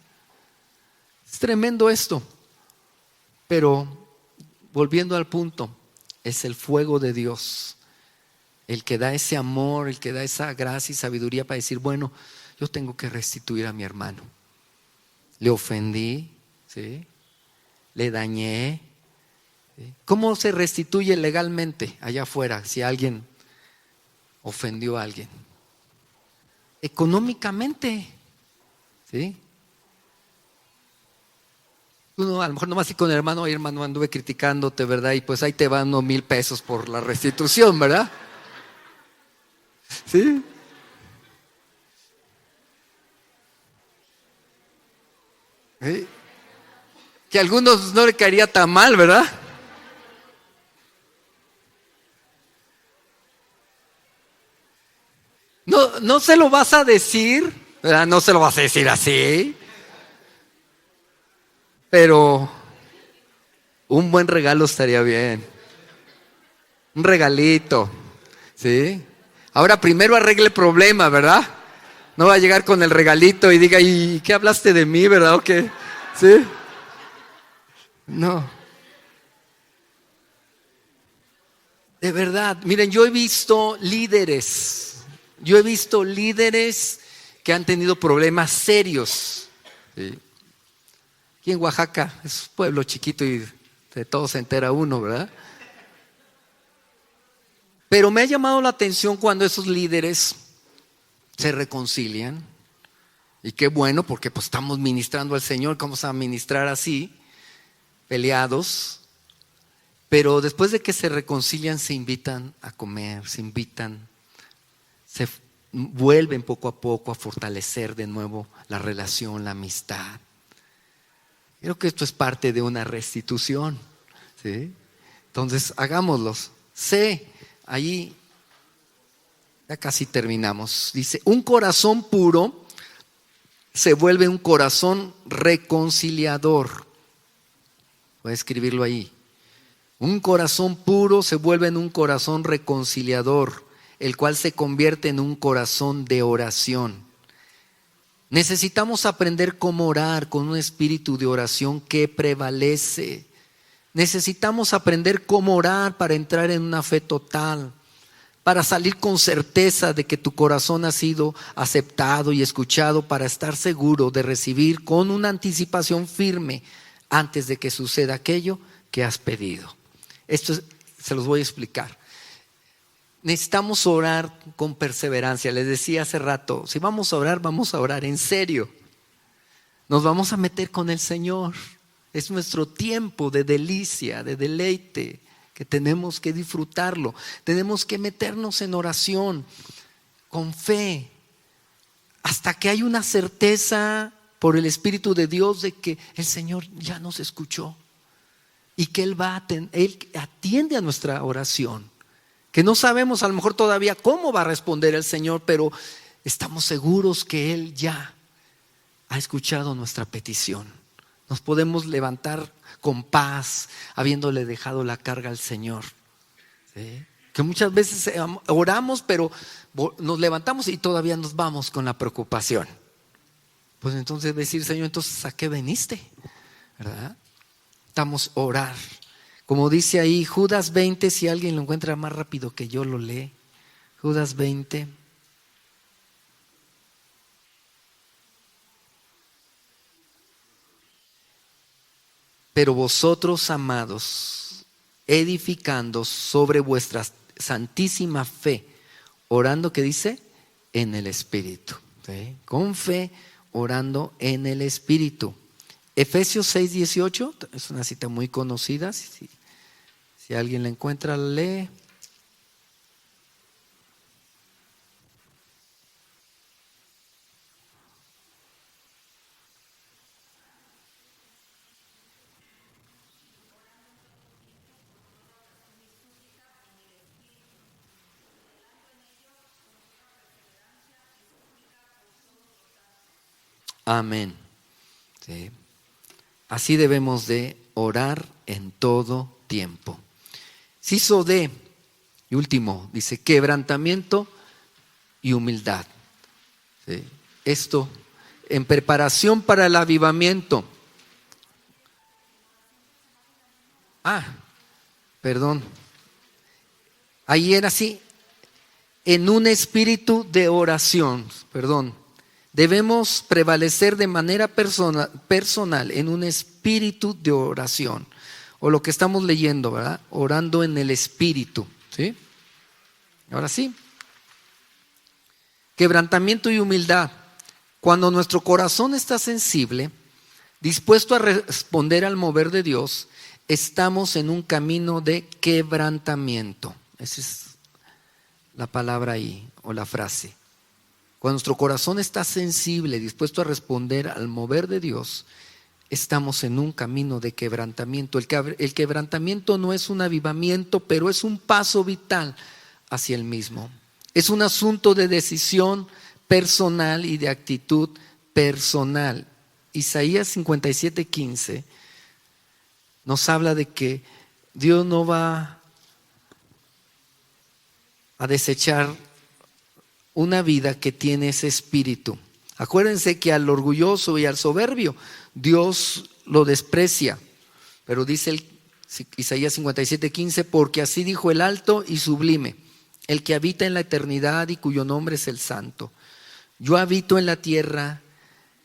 Es tremendo esto. Pero volviendo al punto, es el fuego de Dios el que da ese amor, el que da esa gracia y sabiduría para decir, bueno, yo tengo que restituir a mi hermano. Le ofendí, ¿sí? Le dañé. ¿Sí? ¿Cómo se restituye legalmente allá afuera si alguien ofendió a alguien? Económicamente, ¿sí? Uno a lo mejor nomás así con el hermano, oye hermano, anduve criticándote, ¿verdad? Y pues ahí te van unos 1,000 pesos por la restitución, ¿verdad? ¿Sí? ¿Sí? Que a algunos no le caería tan mal, ¿verdad? No se lo vas a decir, ¿verdad? No se lo vas a decir así. Pero un buen regalo estaría bien. Un regalito, ¿sí? Ahora primero arregle el problema, ¿verdad? No va a llegar con el regalito y diga, ¿y qué hablaste de mí, verdad? ¿O qué? ¿Sí? No. De verdad, miren, yo he visto líderes que han tenido problemas serios. ¿Sí? Aquí en Oaxaca, es un pueblo chiquito y de todo se entera uno, ¿verdad? Pero me ha llamado la atención cuando esos líderes se reconcilian. Y qué bueno, porque pues estamos ministrando al Señor, ¿cómo vamos a ministrar así? Peleados. Pero después de que se reconcilian, se invitan a comer, se vuelven poco a poco a fortalecer de nuevo la relación, la amistad. Creo que esto es parte de una restitución, ¿sí? Entonces, hagámoslos. Ahí ya casi terminamos. Dice, un corazón puro se vuelve un corazón reconciliador. Voy a escribirlo ahí. Un corazón puro se vuelve en un corazón reconciliador, el cual se convierte en un corazón de oración. Necesitamos aprender cómo orar con un espíritu de oración que prevalece. Necesitamos aprender cómo orar para entrar en una fe total, para salir con certeza de que tu corazón ha sido aceptado y escuchado, para estar seguro de recibir con una anticipación firme antes de que suceda aquello que has pedido. Se los voy a explicar. Necesitamos orar con perseverancia. Les decía hace rato, si vamos a orar en serio. Nos vamos a meter con el Señor. Es nuestro tiempo de delicia, de deleite, que tenemos que disfrutarlo. Tenemos que meternos en oración, con fe, hasta que hay una certeza por el Espíritu de Dios de que el Señor ya nos escuchó y que Él atiende a nuestra oración. Que no sabemos a lo mejor todavía cómo va a responder el Señor, pero estamos seguros que Él ya ha escuchado nuestra petición. Nos podemos levantar con paz, habiéndole dejado la carga al Señor. ¿Sí? Que muchas veces oramos, pero nos levantamos y todavía nos vamos con la preocupación. Pues entonces decir, Señor, entonces ¿a qué veniste? ¿Verdad? Estamos a orar. Como dice ahí Judas 20, si alguien lo encuentra más rápido que yo lo lee. Judas 20. Pero vosotros, amados, edificando sobre vuestra santísima fe, orando, ¿qué dice? En el Espíritu. ¿Sí? Con fe, orando en el Espíritu. Efesios 6:18, es una cita muy conocida. Si alguien la encuentra, la lee. Amén. Sí. Así debemos de orar en todo tiempo. Ciso D, y último, dice quebrantamiento y humildad. ¿Sí? Esto en preparación para el avivamiento. Perdón. Ahí era así, en un espíritu de oración, Debemos prevalecer de manera personal en un espíritu de oración. O lo que estamos leyendo, ¿verdad? Orando en el Espíritu. ¿Sí? Ahora sí. Quebrantamiento y humildad. Cuando nuestro corazón está sensible, dispuesto a responder al mover de Dios, estamos en un camino de quebrantamiento. Esa es la palabra ahí, o la frase. Cuando nuestro corazón está sensible, dispuesto a responder al mover de Dios, estamos en un camino de quebrantamiento. El quebrantamiento no es un avivamiento, pero es un paso vital hacia el mismo. Es un asunto de decisión personal y de actitud personal. Isaías 57:15 nos habla de que Dios no va a desechar una vida que tiene ese espíritu. Acuérdense que al orgulloso y al soberbio Dios lo desprecia, pero dice Isaías 57:15, porque así dijo el alto y sublime, el que habita en la eternidad y cuyo nombre es el Santo. Yo habito en la tierra,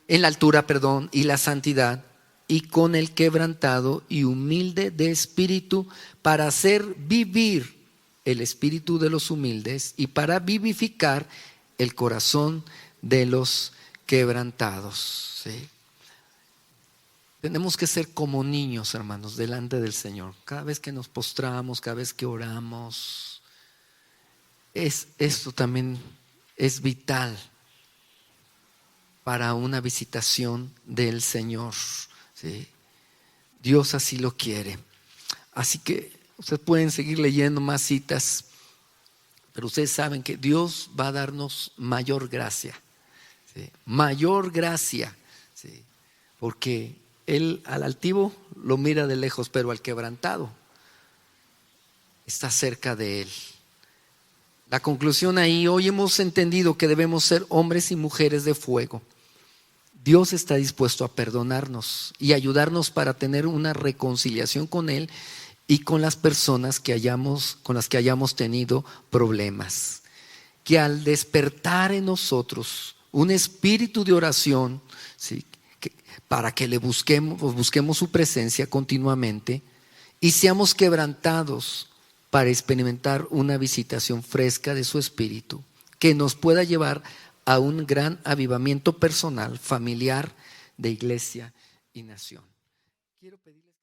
en la altura, y la santidad, y con el quebrantado y humilde de espíritu, para hacer vivir el espíritu de los humildes y para vivificar el corazón de los quebrantados. ¿Sí? Tenemos que ser como niños, hermanos, delante del Señor. Cada vez que nos postramos, cada vez que oramos, esto también es vital para una visitación del Señor, ¿sí? Dios así lo quiere. Así que ustedes pueden seguir leyendo más citas, pero ustedes saben que Dios va a darnos mayor gracia, ¿sí? Mayor gracia, ¿sí? Porque Él al altivo lo mira de lejos, pero al quebrantado está cerca de Él. La conclusión ahí, hoy hemos entendido que debemos ser hombres y mujeres de fuego. Dios está dispuesto a perdonarnos y ayudarnos para tener una reconciliación con Él y con las personas con las que hayamos tenido problemas. Que al despertar en nosotros un espíritu de oración, ¿sí? Para que le busquemos su presencia continuamente y seamos quebrantados para experimentar una visitación fresca de su espíritu que nos pueda llevar a un gran avivamiento personal, familiar, de iglesia y nación. Quiero pedirles